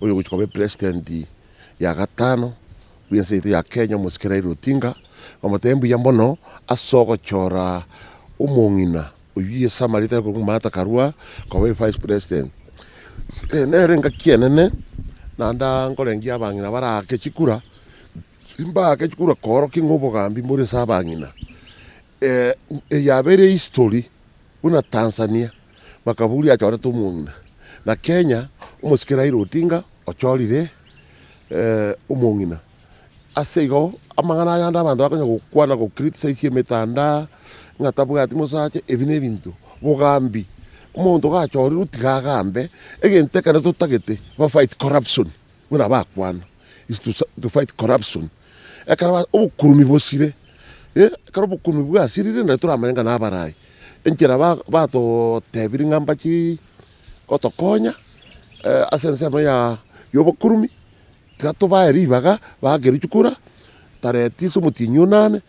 uyu guchikobe president ya gatano wiense itu ya Kenya Musikira Rutinga omotembu ya mbono asoko chora umongina uyiye samarita ko mata karua kobe vice president nerenga kienene nanda ngorengia bangina barake chikura simba ke chikura koro kingobo gambi muri sabangina ya bere history una Tanzania makaburi achora tumungina na Kenya Musikira Rutinga ochorire umongina asego amangana yanda abantu bakanya gukwana go criticize metanda ngatabuga ati musache ebine bintu bugambi umuntu gachori rutigagambe egenteka na tutagete ba fight corruption una bakwana is to fight corruption ekara ubukurumi bosire ekara ubukurumi bwasirire na turamenga na barai enkera ba to tebiri ngamba ki otokonya asense ya yobukurumi gato baeribaga bageri chukura tareti sumutinyo nane